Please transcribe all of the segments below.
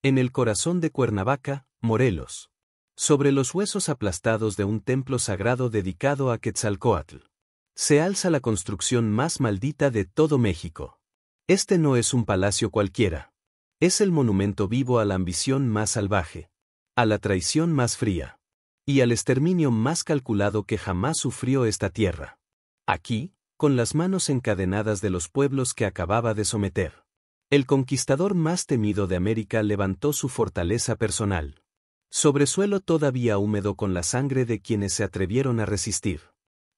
En el corazón de Cuernavaca, Morelos. Sobre los huesos aplastados de un templo sagrado dedicado a Quetzalcóatl. Se alza la construcción más maldita de todo México. Este no es un palacio cualquiera. Es el monumento vivo a la ambición más salvaje, a la traición más fría, y al exterminio más calculado que jamás sufrió esta tierra. Aquí, con las manos encadenadas de los pueblos que acababa de someter, el conquistador más temido de América levantó su fortaleza personal, sobre suelo todavía húmedo con la sangre de quienes se atrevieron a resistir.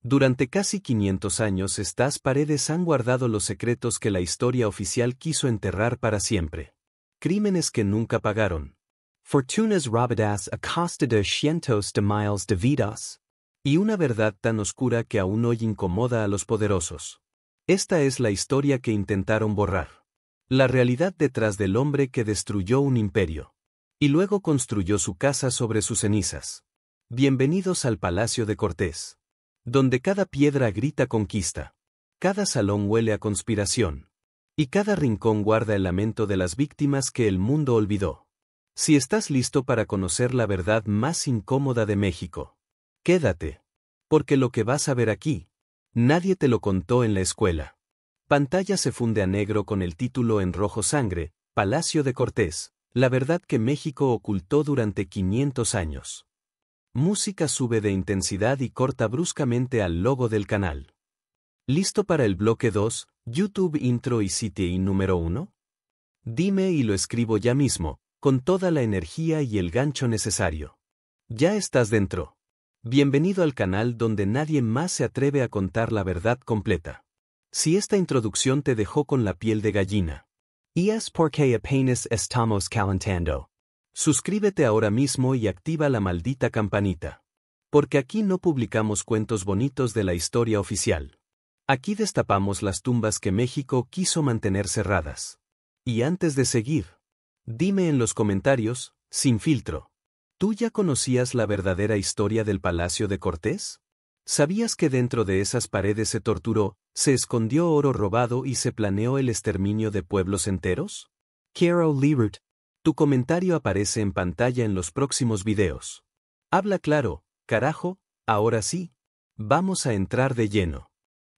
Durante casi 500 años estas paredes han guardado los secretos que la historia oficial quiso enterrar para siempre. Crímenes que nunca pagaron. Fortunas robadas a costa de cientos de miles de vidas. Y una verdad tan oscura que aún hoy incomoda a los poderosos. Esta es la historia que intentaron borrar. La realidad detrás del hombre que destruyó un imperio. Y luego construyó su casa sobre sus cenizas. Bienvenidos al Palacio de Cortés. Donde cada piedra grita conquista. Cada salón huele a conspiración. Y cada rincón guarda el lamento de las víctimas que el mundo olvidó. Si estás listo para conocer la verdad más incómoda de México, quédate. Porque lo que vas a ver aquí, nadie te lo contó en la escuela. Pantalla se funde a negro con el título en rojo sangre, Palacio de Cortés, la verdad que México ocultó durante 500 años. Música sube de intensidad y corta bruscamente al logo del canal. ¿Listo para el bloque 2, YouTube Intro y CTI número 1? Dime y lo escribo ya mismo, con toda la energía y el gancho necesario. Ya estás dentro. Bienvenido al canal donde nadie más se atreve a contar la verdad completa. Si esta introducción te dejó con la piel de gallina, y es porque apenas estamos calentando. Suscríbete ahora mismo y activa la maldita campanita. Porque aquí no publicamos cuentos bonitos de la historia oficial. Aquí destapamos las tumbas que México quiso mantener cerradas. Y antes de seguir, dime en los comentarios, sin filtro, ¿tú ya conocías la verdadera historia del Palacio de Cortés? ¿Sabías que dentro de esas paredes se torturó, se escondió oro robado y se planeó el exterminio de pueblos enteros? Quiero leer. Tu comentario aparece en pantalla en los próximos videos. Habla claro, carajo, ahora sí. Vamos a entrar de lleno.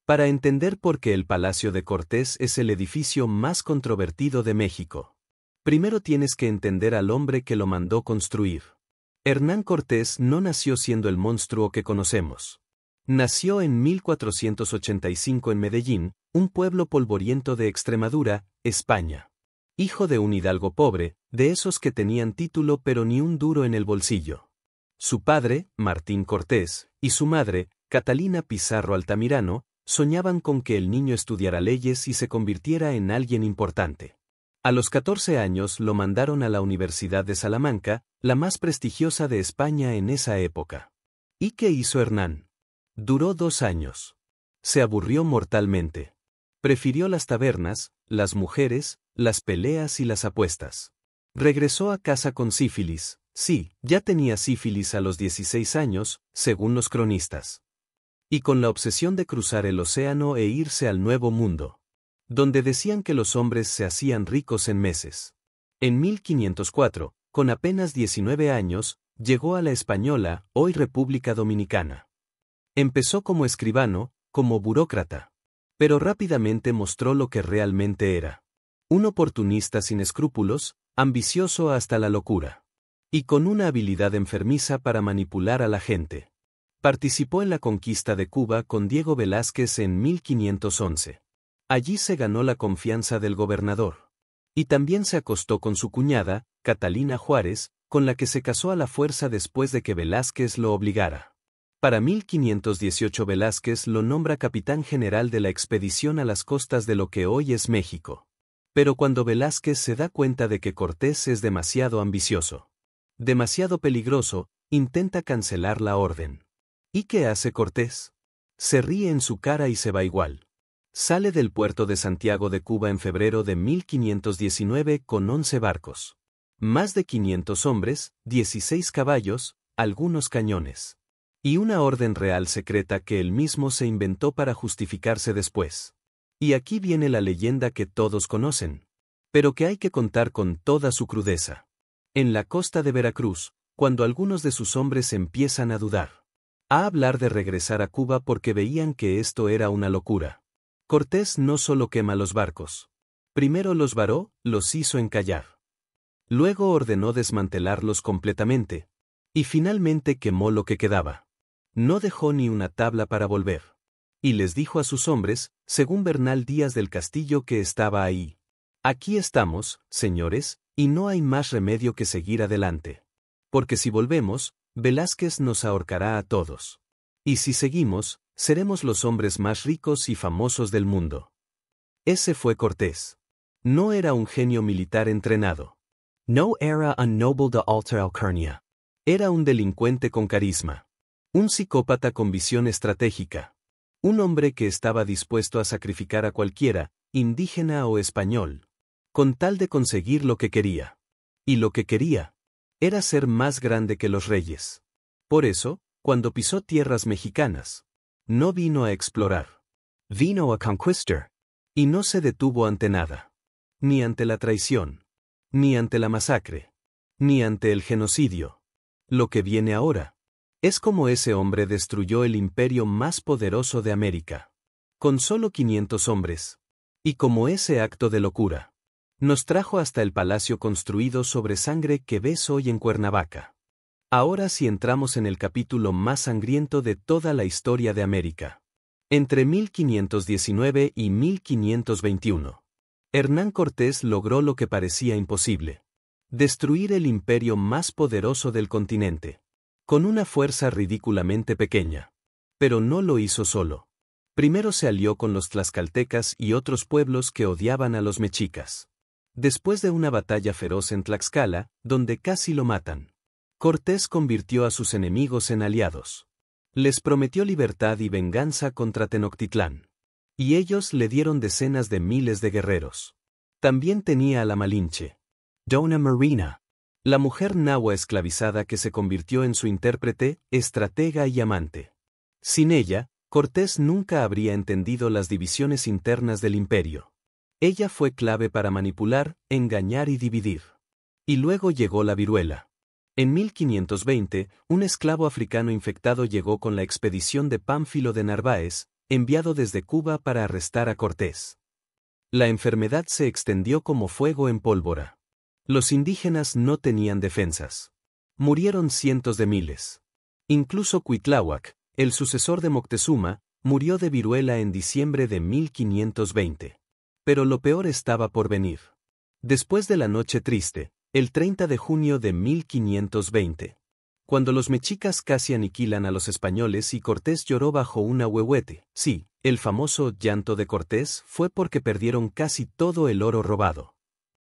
Para entender por qué el Palacio de Cortés es el edificio más controvertido de México, primero tienes que entender al hombre que lo mandó construir. Hernán Cortés no nació siendo el monstruo que conocemos. Nació en 1485 en Medellín, un pueblo polvoriento de Extremadura, España. Hijo de un hidalgo pobre, de esos que tenían título pero ni un duro en el bolsillo. Su padre, Martín Cortés, y su madre, Catalina Pizarro Altamirano, soñaban con que el niño estudiara leyes y se convirtiera en alguien importante. A los 14 años lo mandaron a la Universidad de Salamanca, la más prestigiosa de España en esa época. ¿Y qué hizo Hernán? Duró 2 años. Se aburrió mortalmente. Prefirió las tabernas, las mujeres, las peleas y las apuestas. Regresó a casa con sífilis. Sí, ya tenía sífilis a los 16 años, según los cronistas. Y con la obsesión de cruzar el océano e irse al Nuevo Mundo, donde decían que los hombres se hacían ricos en meses. En 1504, con apenas 19 años, llegó a la Española, hoy República Dominicana. Empezó como escribano, como burócrata. Pero rápidamente mostró lo que realmente era. Un oportunista sin escrúpulos, ambicioso hasta la locura. Y con una habilidad enfermiza para manipular a la gente. Participó en la conquista de Cuba con Diego Velázquez en 1511. Allí se ganó la confianza del gobernador. Y también se acostó con su cuñada, Catalina Juárez, con la que se casó a la fuerza después de que Velázquez lo obligara. Para 1518 Velázquez lo nombra capitán general de la expedición a las costas de lo que hoy es México. Pero cuando Velázquez se da cuenta de que Cortés es demasiado ambicioso, demasiado peligroso, intenta cancelar la orden. ¿Y qué hace Cortés? Se ríe en su cara y se va igual. Sale del puerto de Santiago de Cuba en febrero de 1519 con 11 barcos. Más de 500 hombres, 16 caballos, algunos cañones. Y una orden real secreta que él mismo se inventó para justificarse después. Y aquí viene la leyenda que todos conocen, pero que hay que contar con toda su crudeza. En la costa de Veracruz, cuando algunos de sus hombres empiezan a dudar. A hablar de regresar a Cuba porque veían que esto era una locura. Cortés no solo quema los barcos. Primero los varó, los hizo encallar. Luego ordenó desmantelarlos completamente. Y finalmente quemó lo que quedaba. No dejó ni una tabla para volver. Y les dijo a sus hombres, según Bernal Díaz del Castillo que estaba ahí: aquí estamos, señores, y no hay más remedio que seguir adelante. Porque si volvemos, Velázquez nos ahorcará a todos. Y si seguimos, seremos los hombres más ricos y famosos del mundo. Ese fue Cortés. No era un genio militar entrenado. No era un noble de alta alcurnia. Era un delincuente con carisma. Un psicópata con visión estratégica. Un hombre que estaba dispuesto a sacrificar a cualquiera, indígena o español, con tal de conseguir lo que quería. Y lo que quería era ser más grande que los reyes. Por eso, cuando pisó tierras mexicanas, no vino a explorar. Vino a conquistar. Y no se detuvo ante nada. Ni ante la traición. Ni ante la masacre. Ni ante el genocidio. Lo que viene ahora es como ese hombre destruyó el imperio más poderoso de América. Con solo 500 hombres. Y como ese acto de locura nos trajo hasta el palacio construido sobre sangre que ves hoy en Cuernavaca. Ahora sí entramos en el capítulo más sangriento de toda la historia de América. Entre 1519 y 1521. Hernán Cortés logró lo que parecía imposible. Destruir el imperio más poderoso del continente. Con una fuerza ridículamente pequeña. Pero no lo hizo solo. Primero se alió con los tlaxcaltecas y otros pueblos que odiaban a los mexicas. Después de una batalla feroz en Tlaxcala, donde casi lo matan, Cortés convirtió a sus enemigos en aliados. Les prometió libertad y venganza contra Tenochtitlán. Y ellos le dieron decenas de miles de guerreros. También tenía a la Malinche, Dona Marina, la mujer nahua esclavizada que se convirtió en su intérprete, estratega y amante. Sin ella, Cortés nunca habría entendido las divisiones internas del imperio. Ella fue clave para manipular, engañar y dividir. Y luego llegó la viruela. En 1520, un esclavo africano infectado llegó con la expedición de Pánfilo de Narváez, enviado desde Cuba para arrestar a Cortés. La enfermedad se extendió como fuego en pólvora. Los indígenas no tenían defensas. Murieron cientos de miles. Incluso Cuitláhuac, el sucesor de Moctezuma, murió de viruela en diciembre de 1520. Pero lo peor estaba por venir. Después de la noche triste, el 30 de junio de 1520. Cuando los mexicas casi aniquilan a los españoles y Cortés lloró bajo un ahuehuete. Sí, el famoso llanto de Cortés fue porque perdieron casi todo el oro robado.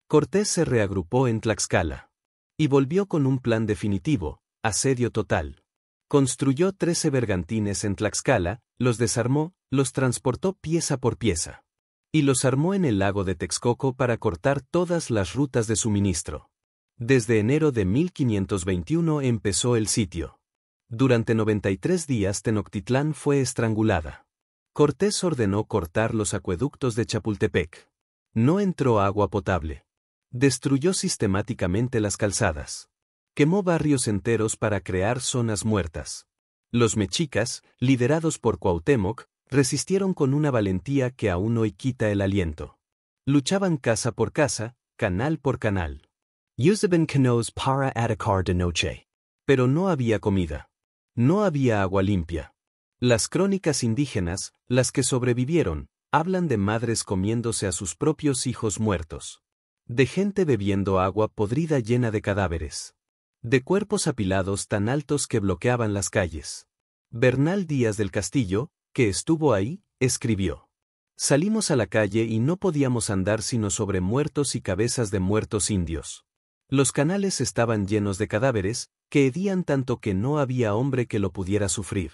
Cortés se reagrupó en Tlaxcala. Y volvió con un plan definitivo, asedio total. Construyó 13 bergantines en Tlaxcala, los desarmó, los transportó pieza por pieza. Y los armó en el lago de Texcoco para cortar todas las rutas de suministro. Desde enero de 1521 empezó el sitio. Durante 93 días Tenochtitlán fue estrangulada. Cortés ordenó cortar los acueductos de Chapultepec. No entró agua potable. Destruyó sistemáticamente las calzadas. Quemó barrios enteros para crear zonas muertas. Los mexicas, liderados por Cuauhtémoc, resistieron con una valentía que aún hoy quita el aliento. Luchaban casa por casa, canal por canal. Usaban canoes para atacar de noche. Pero no había comida. No había agua limpia. Las crónicas indígenas, las que sobrevivieron, hablan de madres comiéndose a sus propios hijos muertos. De gente bebiendo agua podrida llena de cadáveres. De cuerpos apilados tan altos que bloqueaban las calles. Bernal Díaz del Castillo, que estuvo ahí, escribió: salimos a la calle y no podíamos andar sino sobre muertos y cabezas de muertos indios. Los canales estaban llenos de cadáveres, que hedían tanto que no había hombre que lo pudiera sufrir.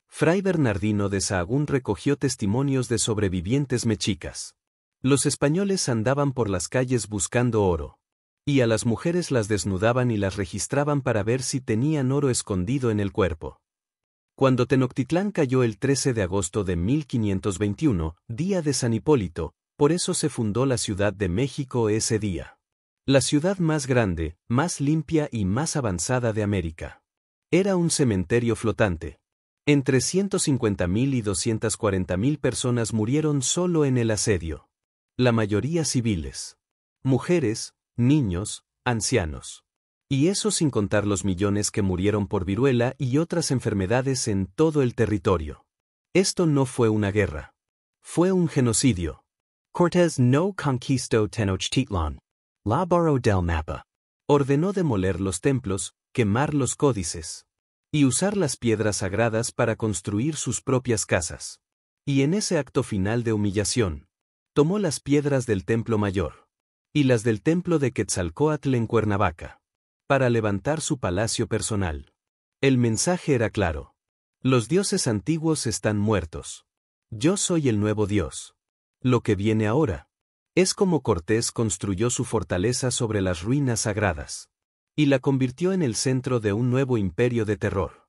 Fray Bernardino de Sahagún recogió testimonios de sobrevivientes mexicas. Los españoles andaban por las calles buscando oro. Y a las mujeres las desnudaban y las registraban para ver si tenían oro escondido en el cuerpo. Cuando Tenochtitlán cayó el 13 de agosto de 1521, día de San Hipólito, por eso se fundó la Ciudad de México ese día. La ciudad más grande, más limpia y más avanzada de América. Era un cementerio flotante. Entre 150.000 y 240.000 personas murieron solo en el asedio. La mayoría civiles. Mujeres, niños, ancianos. Y eso sin contar los millones que murieron por viruela y otras enfermedades en todo el territorio. Esto no fue una guerra. Fue un genocidio. Cortés no conquistó Tenochtitlan. La borró del mapa. Ordenó demoler los templos, quemar los códices. Y usar las piedras sagradas para construir sus propias casas. Y en ese acto final de humillación, tomó las piedras del templo mayor. Y las del templo de Quetzalcóatl en Cuernavaca. Para levantar su palacio personal. El mensaje era claro. Los dioses antiguos están muertos. Yo soy el nuevo dios. Lo que viene ahora. Es como Cortés construyó su fortaleza sobre las ruinas sagradas. Y la convirtió en el centro de un nuevo imperio de terror.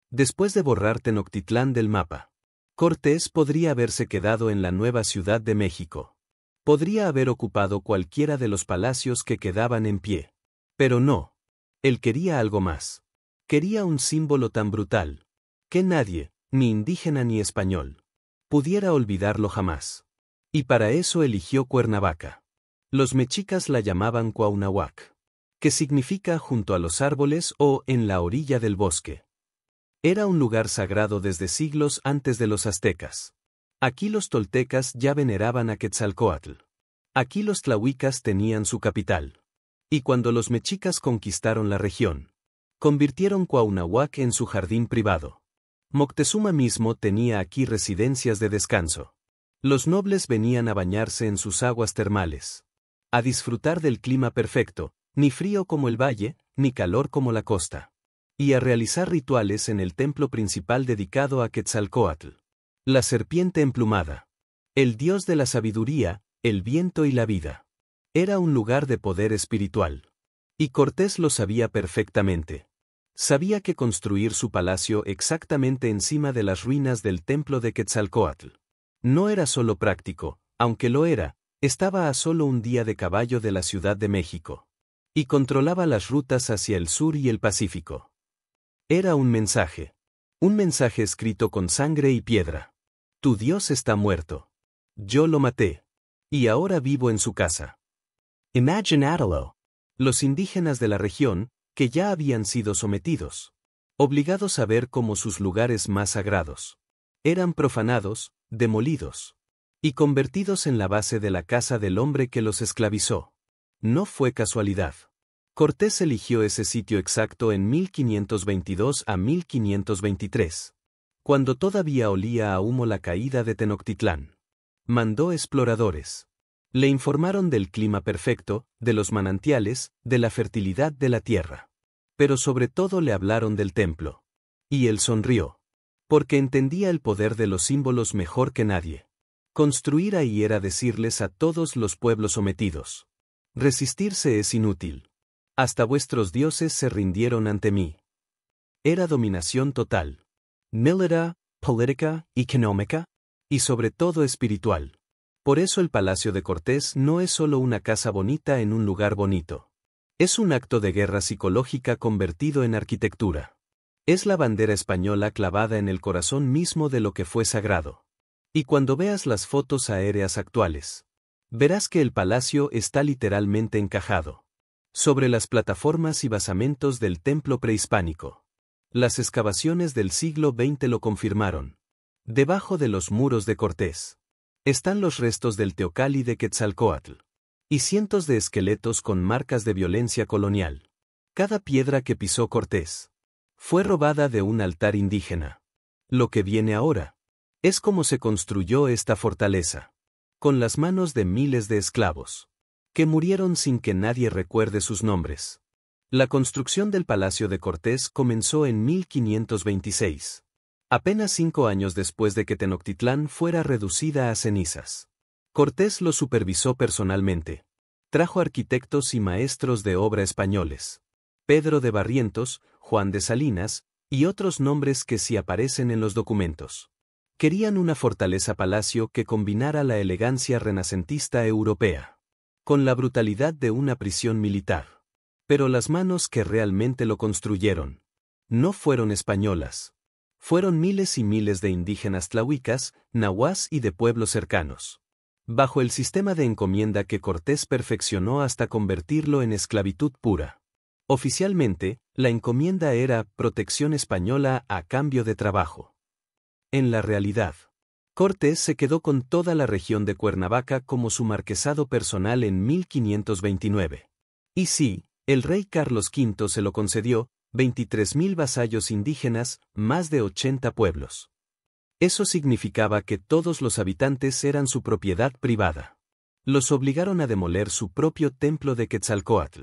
Después de borrar Tenochtitlán del mapa, Cortés podría haberse quedado en la nueva Ciudad de México. Podría haber ocupado cualquiera de los palacios que quedaban en pie. Pero no. Él quería algo más. Quería un símbolo tan brutal, que nadie, ni indígena ni español, pudiera olvidarlo jamás. Y para eso eligió Cuernavaca. Los mexicas la llamaban Cuauhnáhuac, que significa junto a los árboles o en la orilla del bosque. Era un lugar sagrado desde siglos antes de los aztecas. Aquí los toltecas ya veneraban a Quetzalcóatl. Aquí los tlahuicas tenían su capital. Y cuando los mexicas conquistaron la región, convirtieron Cuauhnáhuac en su jardín privado. Moctezuma mismo tenía aquí residencias de descanso. Los nobles venían a bañarse en sus aguas termales. A disfrutar del clima perfecto, ni frío como el valle, ni calor como la costa. Y a realizar rituales en el templo principal dedicado a Quetzalcóatl. La serpiente emplumada. El dios de la sabiduría, el viento y la vida. Era un lugar de poder espiritual. Y Cortés lo sabía perfectamente. Sabía que construir su palacio exactamente encima de las ruinas del templo de Quetzalcóatl no era solo práctico, aunque lo era, estaba a solo un día de caballo de la Ciudad de México. Y controlaba las rutas hacia el sur y el Pacífico. Era un mensaje. Un mensaje escrito con sangre y piedra. Tu Dios está muerto. Yo lo maté. Y ahora vivo en su casa. Imaginátelo. Los indígenas de la región, que ya habían sido sometidos, obligados a ver como sus lugares más sagrados, eran profanados, demolidos y convertidos en la base de la casa del hombre que los esclavizó. No fue casualidad. Cortés eligió ese sitio exacto en 1522 a 1523, cuando todavía olía a humo la caída de Tenochtitlán. Mandó exploradores. Le informaron del clima perfecto, de los manantiales, de la fertilidad de la tierra. Pero sobre todo le hablaron del templo. Y él sonrió. Porque entendía el poder de los símbolos mejor que nadie. Construir ahí era decirles a todos los pueblos sometidos: resistirse es inútil. Hasta vuestros dioses se rindieron ante mí. Era dominación total. Militar, política, económica. Y sobre todo espiritual. Por eso el Palacio de Cortés no es solo una casa bonita en un lugar bonito. Es un acto de guerra psicológica convertido en arquitectura. Es la bandera española clavada en el corazón mismo de lo que fue sagrado. Y cuando veas las fotos aéreas actuales, verás que el palacio está literalmente encajado sobre las plataformas y basamentos del templo prehispánico. Las excavaciones del siglo XX lo confirmaron. Debajo de los muros de Cortés están los restos del Teocalli de Quetzalcóatl y cientos de esqueletos con marcas de violencia colonial. Cada piedra que pisó Cortés fue robada de un altar indígena. Lo que viene ahora es cómo se construyó esta fortaleza, con las manos de miles de esclavos, que murieron sin que nadie recuerde sus nombres. La construcción del Palacio de Cortés comenzó en 1526. Apenas 5 años después de que Tenochtitlán fuera reducida a cenizas. Cortés lo supervisó personalmente. Trajo arquitectos y maestros de obra españoles. Pedro de Barrientos, Juan de Salinas, y otros nombres que sí aparecen en los documentos. Querían una fortaleza-palacio que combinara la elegancia renacentista europea con la brutalidad de una prisión militar. Pero las manos que realmente lo construyeron no fueron españolas. Fueron miles y miles de indígenas tlahuicas, nahuas y de pueblos cercanos. Bajo el sistema de encomienda que Cortés perfeccionó hasta convertirlo en esclavitud pura. Oficialmente, la encomienda era protección española a cambio de trabajo. En la realidad, Cortés se quedó con toda la región de Cuernavaca como su marquesado personal en 1529. Y sí, el rey Carlos V se lo concedió, 23.000 vasallos indígenas, más de 80 pueblos. Eso significaba que todos los habitantes eran su propiedad privada. Los obligaron a demoler su propio templo de Quetzalcóatl,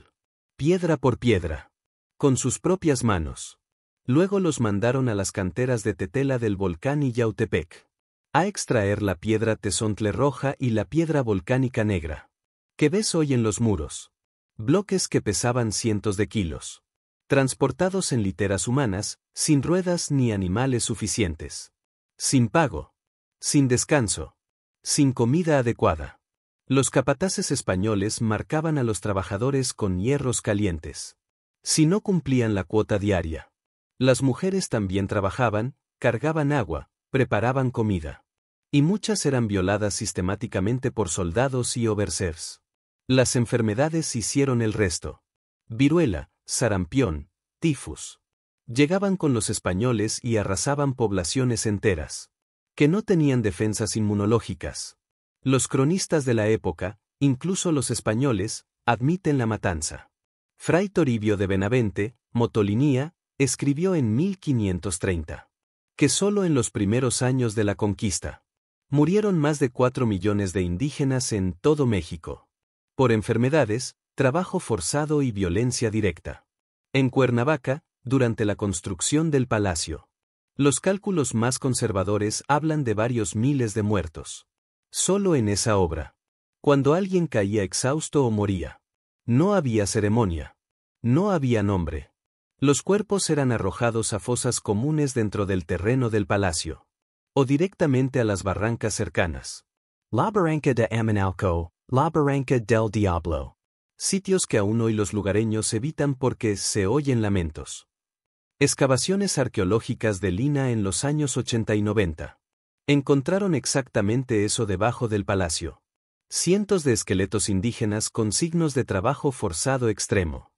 piedra por piedra, con sus propias manos. Luego los mandaron a las canteras de Tetela del volcán Yautepec, a extraer la piedra tezontle roja y la piedra volcánica negra, que ves hoy en los muros. Bloques que pesaban cientos de kilos, transportados en literas humanas, sin ruedas ni animales suficientes. Sin pago, sin descanso, sin comida adecuada. Los capataces españoles marcaban a los trabajadores con hierros calientes. Si no cumplían la cuota diaria. Las mujeres también trabajaban, cargaban agua, preparaban comida. Y muchas eran violadas sistemáticamente por soldados y overseers. Las enfermedades hicieron el resto. Viruela, sarampión, tifus. Llegaban con los españoles y arrasaban poblaciones enteras, que no tenían defensas inmunológicas. Los cronistas de la época, incluso los españoles, admiten la matanza. Fray Toribio de Benavente, Motolinía, escribió en 1530 que solo en los primeros años de la conquista murieron más de 4 millones de indígenas en todo México. Por enfermedades, trabajo forzado y violencia directa. En Cuernavaca, durante la construcción del palacio. Los cálculos más conservadores hablan de varios miles de muertos. Solo en esa obra. Cuando alguien caía exhausto o moría. No había ceremonia. No había nombre. Los cuerpos eran arrojados a fosas comunes dentro del terreno del palacio. O directamente a las barrancas cercanas. La Barranca de Amanalco, La Barranca del Diablo. Sitios que aún hoy los lugareños evitan porque se oyen lamentos. Excavaciones arqueológicas de Lina en los años 80 y 90. Encontraron exactamente eso debajo del palacio. Cientos de esqueletos indígenas con signos de trabajo forzado extremo.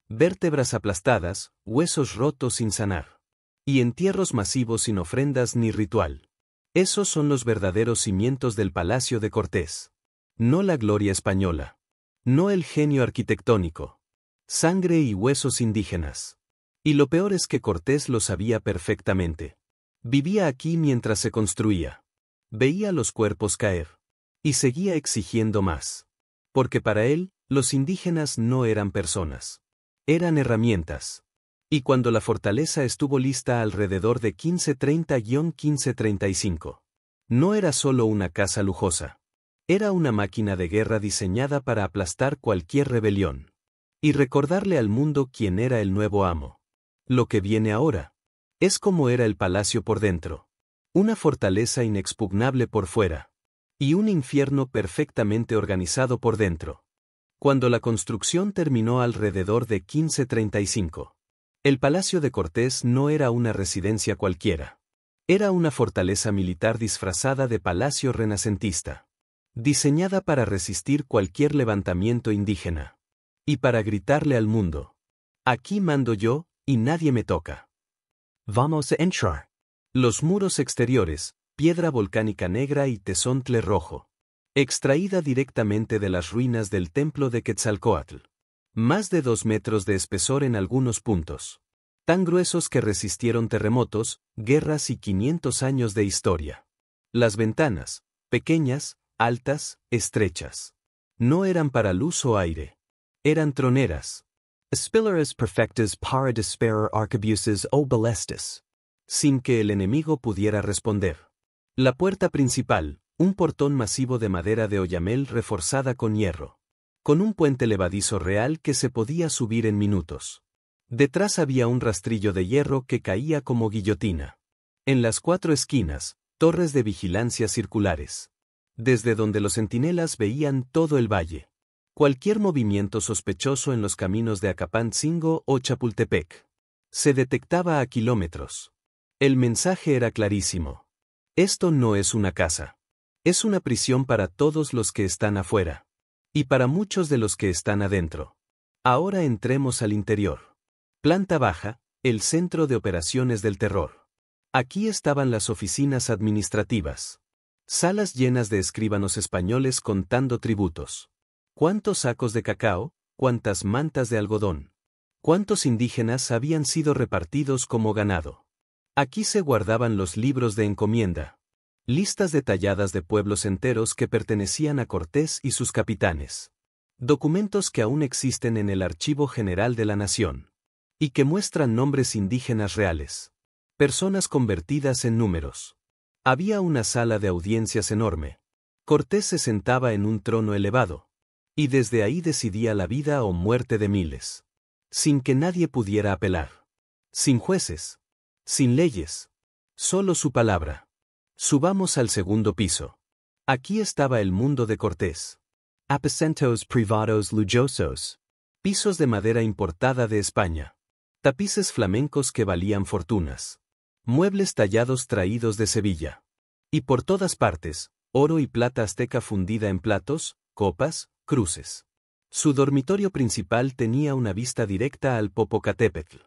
Vértebras aplastadas, huesos rotos sin sanar. Y entierros masivos sin ofrendas ni ritual. Esos son los verdaderos cimientos del Palacio de Cortés. No la gloria española. No el genio arquitectónico. Sangre y huesos indígenas. Y lo peor es que Cortés lo sabía perfectamente. Vivía aquí mientras se construía. Veía los cuerpos caer. Y seguía exigiendo más. Porque para él, los indígenas no eran personas. Eran herramientas. Y cuando la fortaleza estuvo lista alrededor de 1530-1535. No era solo una casa lujosa. Era una máquina de guerra diseñada para aplastar cualquier rebelión. Y recordarle al mundo quién era el nuevo amo. Lo que viene ahora es como era el palacio por dentro. Una fortaleza inexpugnable por fuera. Y un infierno perfectamente organizado por dentro. Cuando la construcción terminó alrededor de 1535, el Palacio de Cortés no era una residencia cualquiera. Era una fortaleza militar disfrazada de palacio renacentista. Diseñada para resistir cualquier levantamiento indígena. Y para gritarle al mundo: aquí mando yo, y nadie me toca. Vamos a entrar. Los muros exteriores, piedra volcánica negra y tezontle rojo. Extraída directamente de las ruinas del templo de Quetzalcóatl. Más de 2 metros de espesor en algunos puntos. Tan gruesos que resistieron terremotos, guerras y 500 años de historia. Las ventanas, pequeñas, altas, estrechas. No eran para luz o aire. Eran troneras. Aspileras perfectas para desperar arquebuses o balestas. Sin que el enemigo pudiera responder. La puerta principal, un portón masivo de madera de oyamel reforzada con hierro. Con un puente levadizo real que se podía subir en minutos. Detrás había un rastrillo de hierro que caía como guillotina. En las 4 esquinas, torres de vigilancia circulares. Desde donde los centinelas veían todo el valle. Cualquier movimiento sospechoso en los caminos de Acapantzingo o Chapultepec se detectaba a kilómetros. El mensaje era clarísimo. Esto no es una casa. Es una prisión para todos los que están afuera. Y para muchos de los que están adentro. Ahora entremos al interior. Planta baja, el centro de operaciones del terror. Aquí estaban las oficinas administrativas. Salas llenas de escribanos españoles contando tributos. ¿Cuántos sacos de cacao? ¿Cuántas mantas de algodón? ¿Cuántos indígenas habían sido repartidos como ganado? Aquí se guardaban los libros de encomienda. Listas detalladas de pueblos enteros que pertenecían a Cortés y sus capitanes. Documentos que aún existen en el Archivo General de la Nación. Y que muestran nombres indígenas reales. Personas convertidas en números. Había una sala de audiencias enorme. Cortés se sentaba en un trono elevado. Y desde ahí decidía la vida o muerte de miles. Sin que nadie pudiera apelar. Sin jueces. Sin leyes. Solo su palabra. Subamos al segundo piso. Aquí estaba el mundo de Cortés. Aposentos privados lujosos. Pisos de madera importada de España. Tapices flamencos que valían fortunas. Muebles tallados traídos de Sevilla. Y por todas partes, oro y plata azteca fundida en platos, copas, cruces. Su dormitorio principal tenía una vista directa al Popocatépetl.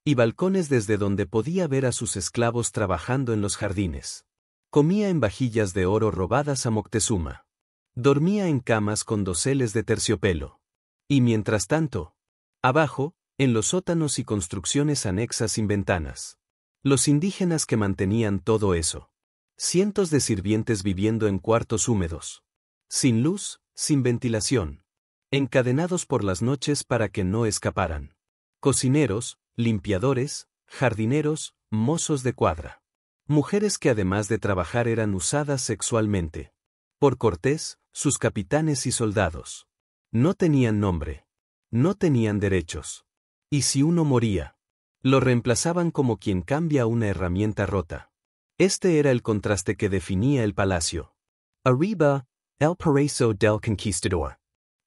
Y balcones desde donde podía ver a sus esclavos trabajando en los jardines. Comía en vajillas de oro robadas a Moctezuma. Dormía en camas con doseles de terciopelo. Y mientras tanto, abajo, en los sótanos y construcciones anexas sin ventanas. Los indígenas que mantenían todo eso. Cientos de sirvientes viviendo en cuartos húmedos. Sin luz, sin ventilación. Encadenados por las noches para que no escaparan. Cocineros, limpiadores, jardineros, mozos de cuadra. Mujeres que además de trabajar eran usadas sexualmente. Por Cortés, sus capitanes y soldados. No tenían nombre. No tenían derechos. Y si uno moría, lo reemplazaban como quien cambia una herramienta rota. Este era el contraste que definía el palacio. Arriba, el paraíso del conquistador.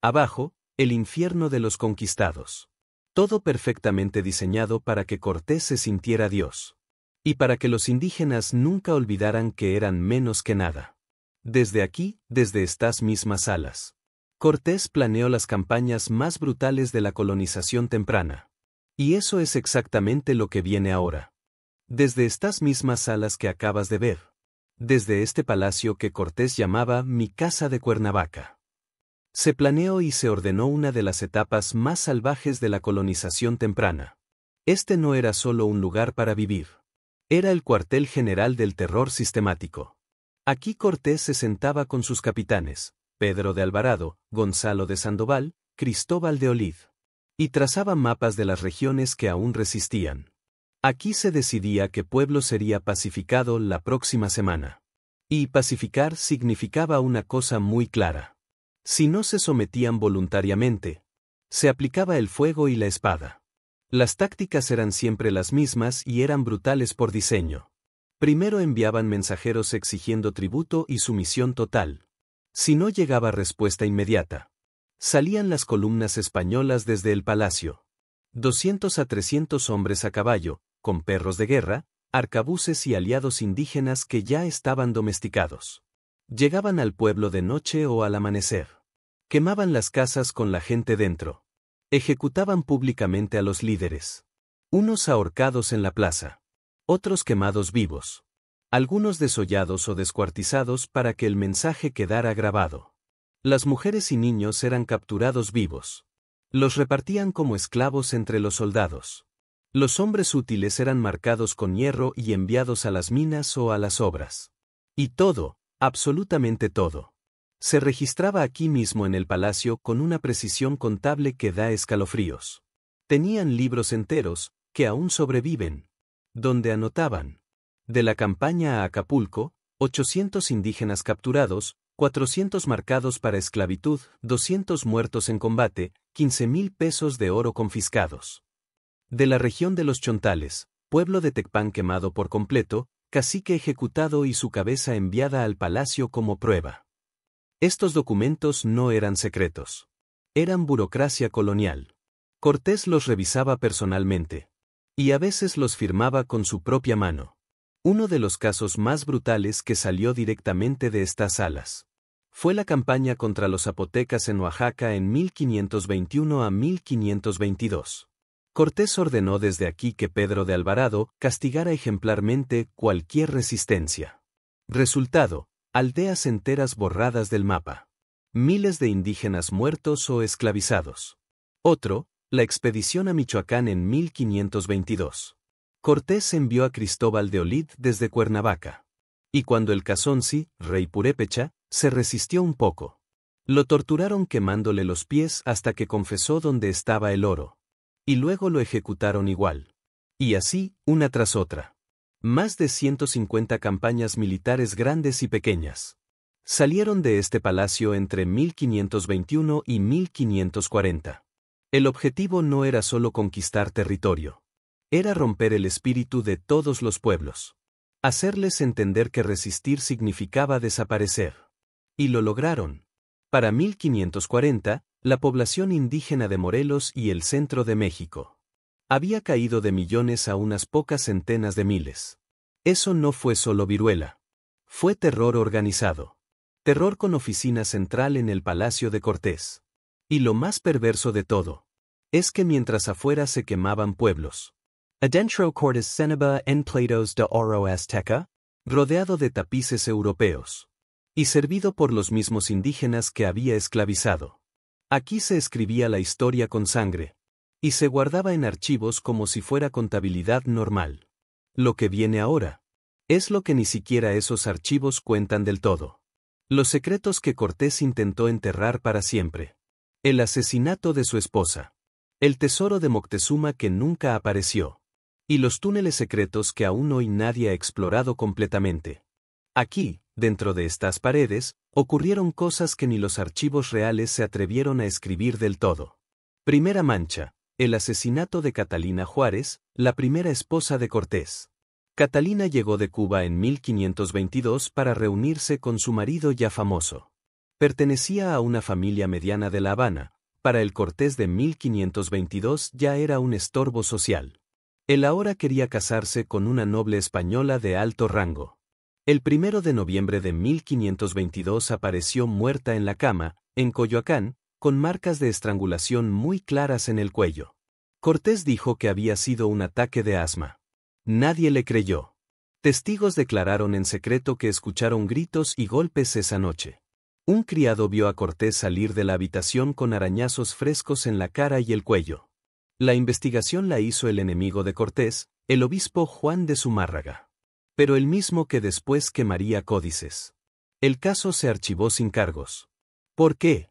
Abajo, el infierno de los conquistados. Todo perfectamente diseñado para que Cortés se sintiera Dios. Y para que los indígenas nunca olvidaran que eran menos que nada. Desde aquí, desde estas mismas salas, Cortés planeó las campañas más brutales de la colonización temprana. Y eso es exactamente lo que viene ahora. Desde estas mismas salas que acabas de ver. Desde este palacio que Cortés llamaba mi casa de Cuernavaca. Se planeó y se ordenó una de las etapas más salvajes de la colonización temprana. Este no era solo un lugar para vivir. Era el cuartel general del terror sistemático. Aquí Cortés se sentaba con sus capitanes, Pedro de Alvarado, Gonzalo de Sandoval, Cristóbal de Olid. Y trazaba mapas de las regiones que aún resistían. Aquí se decidía qué pueblo sería pacificado la próxima semana. Y pacificar significaba una cosa muy clara. Si no se sometían voluntariamente, se aplicaba el fuego y la espada. Las tácticas eran siempre las mismas y eran brutales por diseño. Primero enviaban mensajeros exigiendo tributo y sumisión total. Si no llegaba respuesta inmediata, salían las columnas españolas desde el palacio. 200 a 300 hombres a caballo, con perros de guerra, arcabuces y aliados indígenas que ya estaban domesticados. Llegaban al pueblo de noche o al amanecer. Quemaban las casas con la gente dentro. Ejecutaban públicamente a los líderes. Unos ahorcados en la plaza. Otros quemados vivos. Algunos desollados o descuartizados para que el mensaje quedara grabado. Las mujeres y niños eran capturados vivos. Los repartían como esclavos entre los soldados. Los hombres útiles eran marcados con hierro y enviados a las minas o a las obras. Y todo, absolutamente todo, se registraba aquí mismo en el palacio con una precisión contable que da escalofríos. Tenían libros enteros, que aún sobreviven, donde anotaban: de la campaña a Acapulco, 800 indígenas capturados, 400 marcados para esclavitud, 200 muertos en combate, 15,000 pesos de oro confiscados. De la región de los Chontales, pueblo de Tecpan quemado por completo, cacique ejecutado y su cabeza enviada al palacio como prueba. Estos documentos no eran secretos. Eran burocracia colonial. Cortés los revisaba personalmente. Y a veces los firmaba con su propia mano. Uno de los casos más brutales que salió directamente de estas salas fue la campaña contra los zapotecas en Oaxaca en 1521 a 1522. Cortés ordenó desde aquí que Pedro de Alvarado castigara ejemplarmente cualquier resistencia. Resultado: aldeas enteras borradas del mapa. Miles de indígenas muertos o esclavizados. Otro, la expedición a Michoacán en 1522. Cortés envió a Cristóbal de Olid desde Cuernavaca. Y cuando el Cazonzi, rey purépecha, se resistió un poco. Lo torturaron quemándole los pies hasta que confesó dónde estaba el oro. Y luego lo ejecutaron igual. Y así, una tras otra. Más de 150 campañas militares grandes y pequeñas salieron de este palacio entre 1521 y 1540. El objetivo no era solo conquistar territorio. Era romper el espíritu de todos los pueblos. Hacerles entender que resistir significaba desaparecer. Y lo lograron. Para 1540, la población indígena de Morelos y el centro de México había caído de millones a unas pocas centenas de miles. Eso no fue solo viruela. Fue terror organizado. Terror con oficina central en el Palacio de Cortés. Y lo más perverso de todo es que mientras afuera se quemaban pueblos, adentro Cortés cenaba en platos de oro azteca, rodeado de tapices europeos, y servido por los mismos indígenas que había esclavizado. Aquí se escribía la historia con sangre, y se guardaba en archivos como si fuera contabilidad normal. Lo que viene ahora es lo que ni siquiera esos archivos cuentan del todo. Los secretos que Cortés intentó enterrar para siempre. El asesinato de su esposa. El tesoro de Moctezuma que nunca apareció. Y los túneles secretos que aún hoy nadie ha explorado completamente. Aquí, dentro de estas paredes, ocurrieron cosas que ni los archivos reales se atrevieron a escribir del todo. Primera mancha: el asesinato de Catalina Juárez, la primera esposa de Cortés. Catalina llegó de Cuba en 1522 para reunirse con su marido ya famoso. Pertenecía a una familia mediana de La Habana. Para el Cortés de 1522 ya era un estorbo social. Él ahora quería casarse con una noble española de alto rango. El 1 de noviembre de 1522 apareció muerta en la cama, en Coyoacán, con marcas de estrangulación muy claras en el cuello. Cortés dijo que había sido un ataque de asma. Nadie le creyó. Testigos declararon en secreto que escucharon gritos y golpes esa noche. Un criado vio a Cortés salir de la habitación con arañazos frescos en la cara y el cuello. La investigación la hizo el enemigo de Cortés, el obispo Juan de Zumárraga. Pero el mismo que después quemaría códices. El caso se archivó sin cargos. ¿Por qué?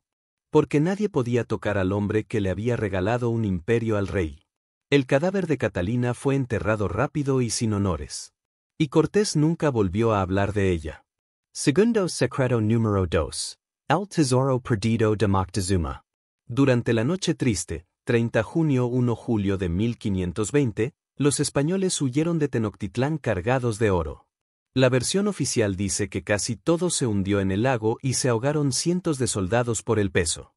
Porque nadie podía tocar al hombre que le había regalado un imperio al rey. El cadáver de Catalina fue enterrado rápido y sin honores. Y Cortés nunca volvió a hablar de ella. Segundo secreto número 2. El tesoro perdido de Moctezuma. Durante la noche triste, 30 junio-1 julio de 1520, los españoles huyeron de Tenochtitlán cargados de oro. La versión oficial dice que casi todo se hundió en el lago y se ahogaron cientos de soldados por el peso.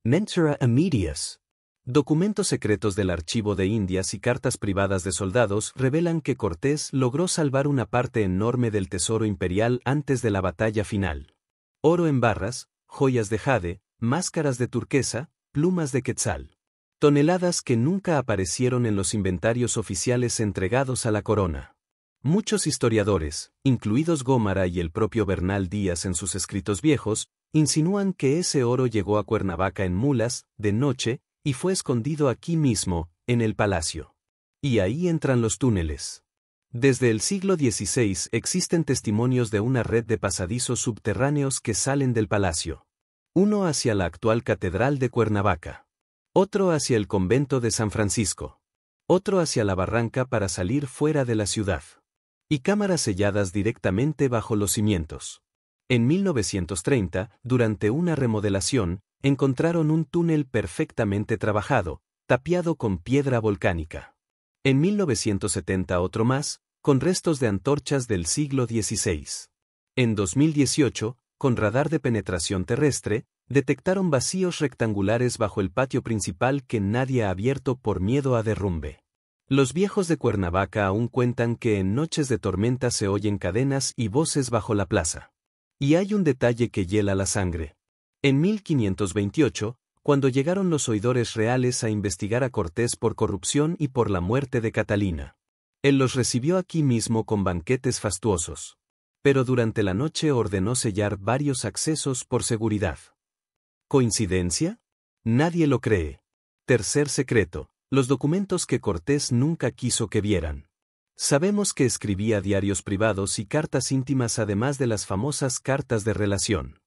Mentira a medias. Documentos secretos del Archivo de Indias y cartas privadas de soldados revelan que Cortés logró salvar una parte enorme del tesoro imperial antes de la batalla final. Oro en barras, joyas de jade, máscaras de turquesa, plumas de quetzal. Toneladas que nunca aparecieron en los inventarios oficiales entregados a la corona. Muchos historiadores, incluidos Gómara y el propio Bernal Díaz en sus escritos viejos, insinúan que ese oro llegó a Cuernavaca en mulas, de noche, y fue escondido aquí mismo, en el palacio. Y ahí entran los túneles. Desde el siglo XVI existen testimonios de una red de pasadizos subterráneos que salen del palacio. Uno hacia la actual Catedral de Cuernavaca. Otro hacia el convento de San Francisco. Otro hacia la barranca para salir fuera de la ciudad. Y cámaras selladas directamente bajo los cimientos. En 1930, durante una remodelación, encontraron un túnel perfectamente trabajado, tapiado con piedra volcánica. En 1970 otro más, con restos de antorchas del siglo XVI. En 2018, con radar de penetración terrestre, Detectaron vacíos rectangulares bajo el patio principal que nadie ha abierto por miedo a derrumbe. Los viejos de Cuernavaca aún cuentan que en noches de tormenta se oyen cadenas y voces bajo la plaza. Y hay un detalle que hiela la sangre. En 1528, cuando llegaron los oidores reales a investigar a Cortés por corrupción y por la muerte de Catalina, él los recibió aquí mismo con banquetes fastuosos. Pero durante la noche ordenó sellar varios accesos por seguridad. ¿Coincidencia? Nadie lo cree. Tercer secreto. Los documentos que Cortés nunca quiso que vieran. Sabemos que escribía diarios privados y cartas íntimas además de las famosas cartas de relación.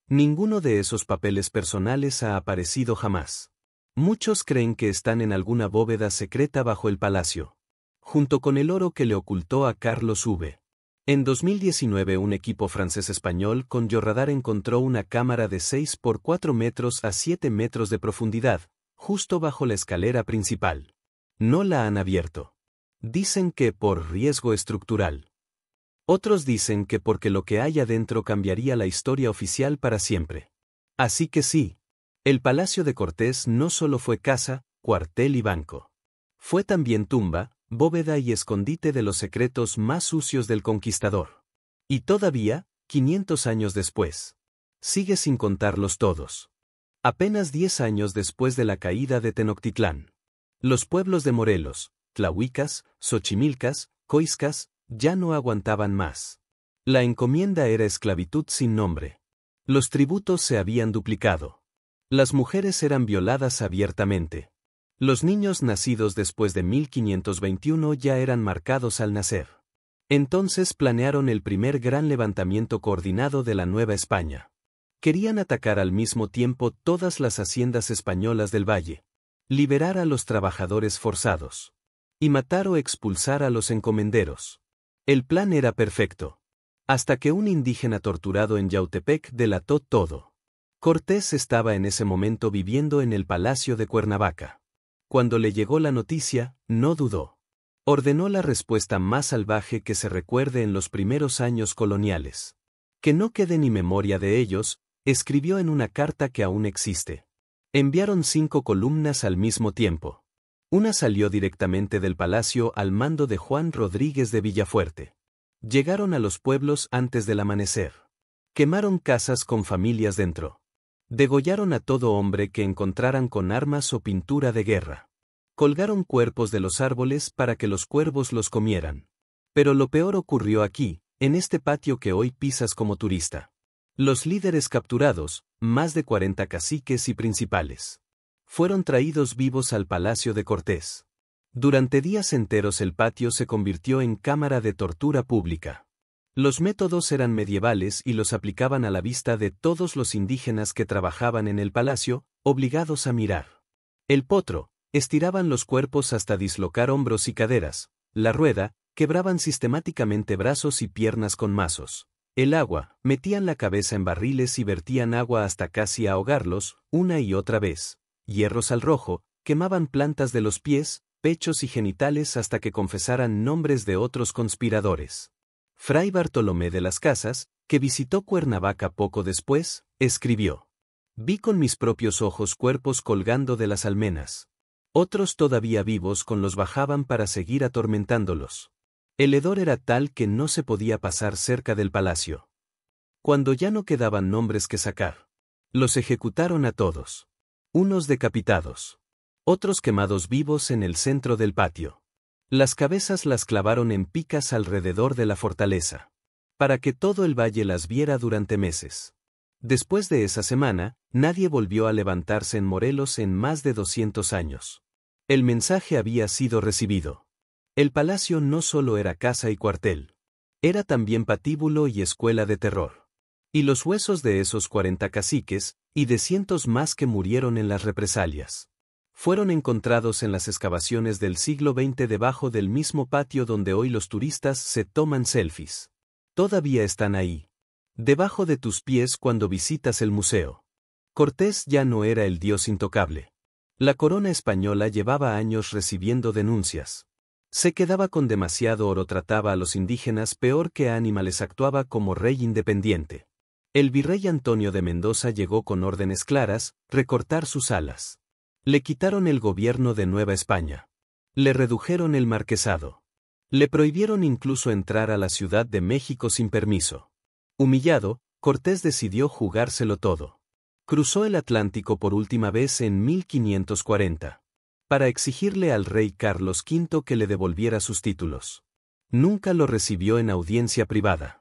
Ninguno de esos papeles personales ha aparecido jamás. Muchos creen que están en alguna bóveda secreta bajo el palacio, junto con el oro que le ocultó a Carlos V. En 2019 un equipo francés-español con georradar encontró una cámara de 6 por 4 metros a 7 metros de profundidad, justo bajo la escalera principal. No la han abierto. Dicen que por riesgo estructural. Otros dicen que porque lo que hay adentro cambiaría la historia oficial para siempre. Así que sí, el Palacio de Cortés no solo fue casa, cuartel y banco. Fue también tumba, bóveda y escondite de los secretos más sucios del conquistador. Y todavía, 500 años después, sigue sin contarlos todos. Apenas 10 años después de la caída de Tenochtitlán, los pueblos de Morelos, Tlahuicas, Xochimilcas, Coiscas, ya no aguantaban más. La encomienda era esclavitud sin nombre. Los tributos se habían duplicado. Las mujeres eran violadas abiertamente. Los niños nacidos después de 1521 ya eran marcados al nacer. Entonces planearon el primer gran levantamiento coordinado de la Nueva España. Querían atacar al mismo tiempo todas las haciendas españolas del valle, liberar a los trabajadores forzados y matar o expulsar a los encomenderos. El plan era perfecto, hasta que un indígena torturado en Yautepec delató todo. Cortés estaba en ese momento viviendo en el Palacio de Cuernavaca. Cuando le llegó la noticia, no dudó. Ordenó la respuesta más salvaje que se recuerde en los primeros años coloniales. Que no quede ni memoria de ellos, escribió en una carta que aún existe. Enviaron 5 columnas al mismo tiempo. Una salió directamente del palacio al mando de Juan Rodríguez de Villafuerte. Llegaron a los pueblos antes del amanecer. Quemaron casas con familias dentro. Degollaron a todo hombre que encontraran con armas o pintura de guerra. Colgaron cuerpos de los árboles para que los cuervos los comieran. Pero lo peor ocurrió aquí, en este patio que hoy pisas como turista. Los líderes capturados, más de 40 caciques y principales, fueron traídos vivos al Palacio de Cortés. Durante días enteros el patio se convirtió en cámara de tortura pública. Los métodos eran medievales y los aplicaban a la vista de todos los indígenas que trabajaban en el palacio, obligados a mirar. El potro, estiraban los cuerpos hasta dislocar hombros y caderas. La rueda, quebraban sistemáticamente brazos y piernas con mazos. El agua, metían la cabeza en barriles y vertían agua hasta casi ahogarlos, una y otra vez. Hierros al rojo, quemaban plantas de los pies, pechos y genitales hasta que confesaran nombres de otros conspiradores. Fray Bartolomé de las Casas, que visitó Cuernavaca poco después, escribió: «Vi con mis propios ojos cuerpos colgando de las almenas. Otros todavía vivos los bajaban para seguir atormentándolos. El hedor era tal que no se podía pasar cerca del palacio. Cuando ya no quedaban nombres que sacar, los ejecutaron a todos. Unos decapitados. Otros quemados vivos en el centro del patio. Las cabezas las clavaron en picas alrededor de la fortaleza, para que todo el valle las viera durante meses. Después de esa semana, nadie volvió a levantarse en Morelos en más de 200 años. El mensaje había sido recibido. El palacio no solo era casa y cuartel, era también patíbulo y escuela de terror. Y los huesos de esos 40 caciques, y de cientos más que murieron en las represalias, fueron encontrados en las excavaciones del siglo XX debajo del mismo patio donde hoy los turistas se toman selfies. Todavía están ahí, debajo de tus pies cuando visitas el museo. Cortés ya no era el dios intocable. La corona española llevaba años recibiendo denuncias. Se quedaba con demasiado oro, trataba a los indígenas peor que a animales, actuaba como rey independiente. El virrey Antonio de Mendoza llegó con órdenes claras: recortar sus alas. Le quitaron el gobierno de Nueva España. Le redujeron el marquesado. Le prohibieron incluso entrar a la Ciudad de México sin permiso. Humillado, Cortés decidió jugárselo todo. Cruzó el Atlántico por última vez en 1540. Para exigirle al rey Carlos V que le devolviera sus títulos. Nunca lo recibió en audiencia privada.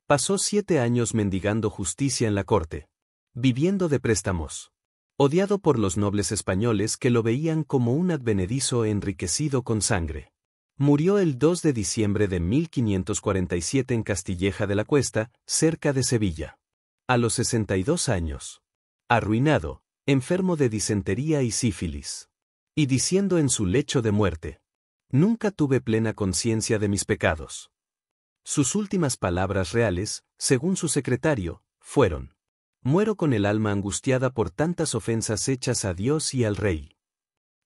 Pasó 7 años mendigando justicia en la corte. Viviendo de préstamos. Odiado por los nobles españoles que lo veían como un advenedizo enriquecido con sangre. Murió el 2 de diciembre de 1547 en Castilleja de la Cuesta, cerca de Sevilla. A los 62 años. Arruinado, enfermo de disentería y sífilis. Y diciendo en su lecho de muerte: nunca tuve plena conciencia de mis pecados. Sus últimas palabras reales, según su secretario, fueron: muero con el alma angustiada por tantas ofensas hechas a Dios y al rey.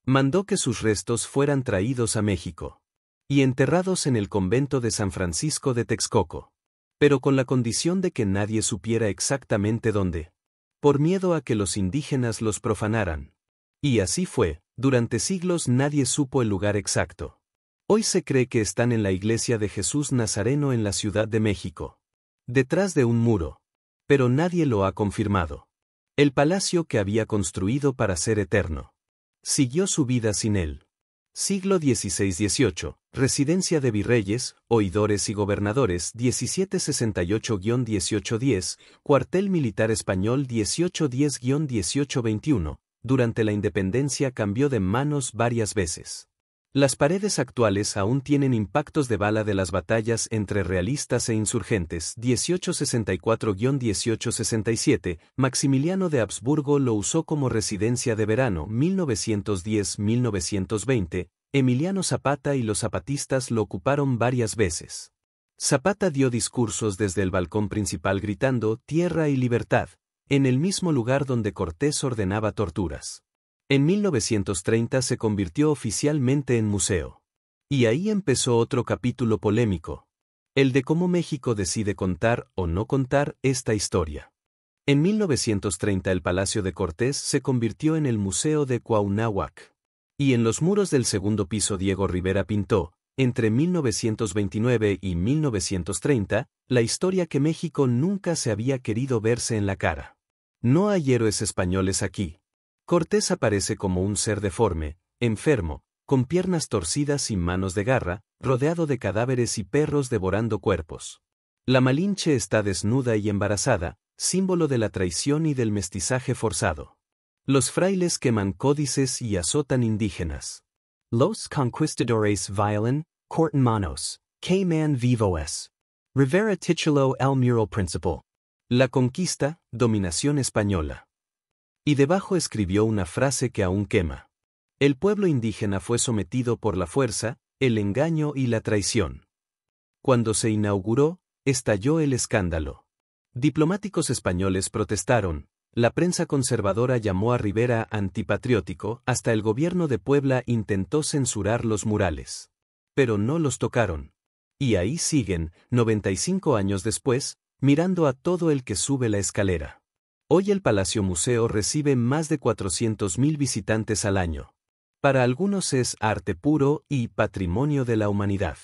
Mandó que sus restos fueran traídos a México y enterrados en el convento de San Francisco de Texcoco, pero con la condición de que nadie supiera exactamente dónde, por miedo a que los indígenas los profanaran. Y así fue, durante siglos nadie supo el lugar exacto. Hoy se cree que están en la iglesia de Jesús Nazareno en la Ciudad de México, detrás de un muro, pero nadie lo ha confirmado. El palacio que había construido para ser eterno siguió su vida sin él. Siglo XVI-XVIII, residencia de virreyes, oidores y gobernadores 1768-1810, cuartel militar español 1810-1821, durante la independencia cambió de manos varias veces. Las paredes actuales aún tienen impactos de bala de las batallas entre realistas e insurgentes 1864-1867, Maximiliano de Habsburgo lo usó como residencia de verano 1910-1920, Emiliano Zapata y los zapatistas lo ocuparon varias veces. Zapata dio discursos desde el balcón principal gritando «Tierra y libertad», en el mismo lugar donde Cortés ordenaba torturas. En 1930 se convirtió oficialmente en museo. Y ahí empezó otro capítulo polémico. El de cómo México decide contar o no contar esta historia. En 1930 el Palacio de Cortés se convirtió en el Museo de Cuauhnáhuac. Y en los muros del segundo piso Diego Rivera pintó, entre 1929 y 1930, la historia que México nunca se había querido verse en la cara. No hay héroes españoles aquí. Cortés aparece como un ser deforme, enfermo, con piernas torcidas y manos de garra, rodeado de cadáveres y perros devorando cuerpos. La Malinche está desnuda y embarazada, símbolo de la traición y del mestizaje forzado. Los frailes queman códices y azotan indígenas. Los conquistadores violan, cortan manos, queman vivos. Rivera tituló el mural principal. La conquista, dominación española. Y debajo escribió una frase que aún quema. El pueblo indígena fue sometido por la fuerza, el engaño y la traición. Cuando se inauguró, estalló el escándalo. Diplomáticos españoles protestaron, la prensa conservadora llamó a Rivera antipatriótico, hasta el gobierno de Puebla intentó censurar los murales. Pero no los tocaron. Y ahí siguen, 95 años después, mirando a todo el que sube la escalera. Hoy el Palacio Museo recibe más de 400.000 visitantes al año. Para algunos es arte puro y patrimonio de la humanidad.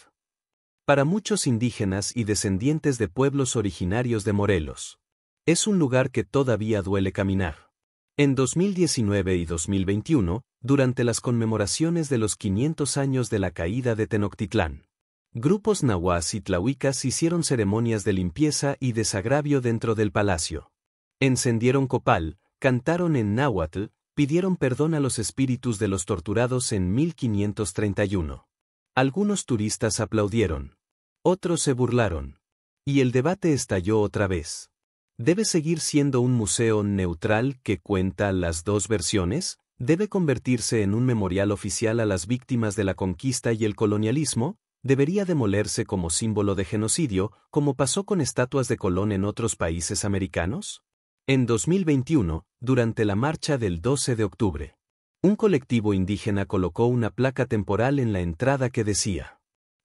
Para muchos indígenas y descendientes de pueblos originarios de Morelos, es un lugar que todavía duele caminar. En 2019 y 2021, durante las conmemoraciones de los 500 años de la caída de Tenochtitlán, grupos nahuas y tlahuicas hicieron ceremonias de limpieza y desagravio dentro del palacio. Encendieron copal, cantaron en náhuatl, pidieron perdón a los espíritus de los torturados en 1531. Algunos turistas aplaudieron. Otros se burlaron. Y el debate estalló otra vez. ¿Debe seguir siendo un museo neutral que cuenta las dos versiones? ¿Debe convertirse en un memorial oficial a las víctimas de la conquista y el colonialismo? ¿Debería demolerse como símbolo de genocidio, como pasó con estatuas de Colón en otros países americanos? En 2021, durante la marcha del 12 de octubre, un colectivo indígena colocó una placa temporal en la entrada que decía: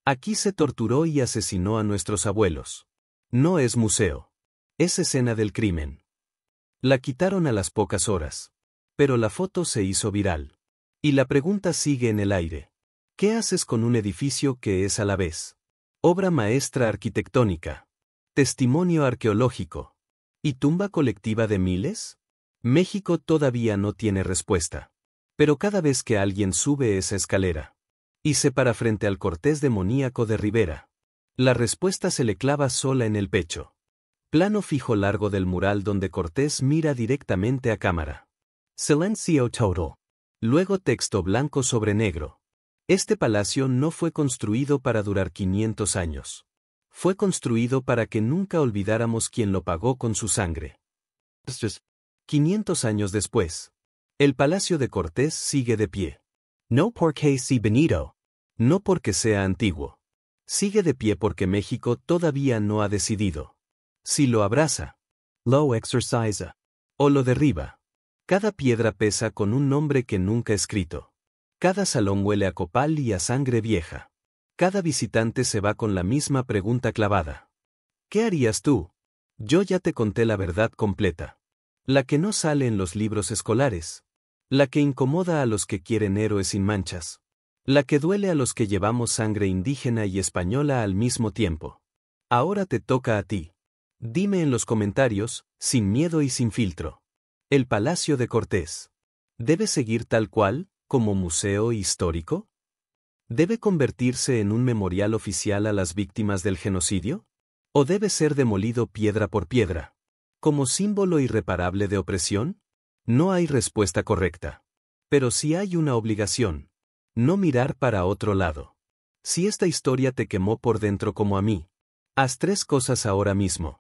«Aquí se torturó y asesinó a nuestros abuelos. No es museo». Es escena del crimen. La quitaron a las pocas horas. Pero la foto se hizo viral. Y la pregunta sigue en el aire. ¿Qué haces con un edificio que es a la vez obra maestra arquitectónica, testimonio arqueológico y tumba colectiva de miles? México todavía no tiene respuesta. Pero cada vez que alguien sube esa escalera y se para frente al Cortés demoníaco de Rivera, la respuesta se le clava sola en el pecho. Plano fijo largo del mural donde Cortés mira directamente a cámara. Silencio total. Luego texto blanco sobre negro. Este palacio no fue construido para durar 500 años. Fue construido para que nunca olvidáramos quién lo pagó con su sangre. 500 años después, el Palacio de Cortés sigue de pie. No porque sea bonito. No porque sea antiguo. Sigue de pie porque México todavía no ha decidido si lo abraza, lo exorciza o lo derriba. Cada piedra pesa con un nombre que nunca escrito. Cada salón huele a copal y a sangre vieja. Cada visitante se va con la misma pregunta clavada. ¿Qué harías tú? Yo ya te conté la verdad completa. La que no sale en los libros escolares. La que incomoda a los que quieren héroes sin manchas. La que duele a los que llevamos sangre indígena y española al mismo tiempo. Ahora te toca a ti. Dime en los comentarios, sin miedo y sin filtro. ¿El Palacio de Cortés debe seguir tal cual, como museo histórico? ¿Debe convertirse en un memorial oficial a las víctimas del genocidio? ¿O debe ser demolido piedra por piedra, como símbolo irreparable de opresión? No hay respuesta correcta. Pero sí hay una obligación. No mirar para otro lado. Si esta historia te quemó por dentro como a mí, haz 3 cosas ahora mismo.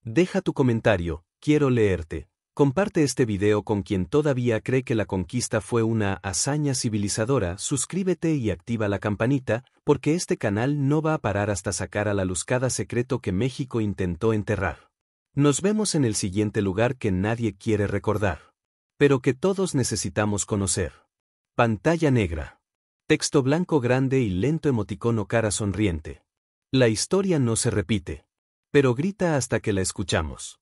Deja tu comentario, quiero leerte. Comparte este video con quien todavía cree que la conquista fue una hazaña civilizadora. Suscríbete y activa la campanita, porque este canal no va a parar hasta sacar a la luz cada secreto que México intentó enterrar. Nos vemos en el siguiente lugar que nadie quiere recordar, pero que todos necesitamos conocer. Pantalla negra. Texto blanco grande y lento emoticono cara sonriente. La historia no se repite, pero grita hasta que la escuchamos.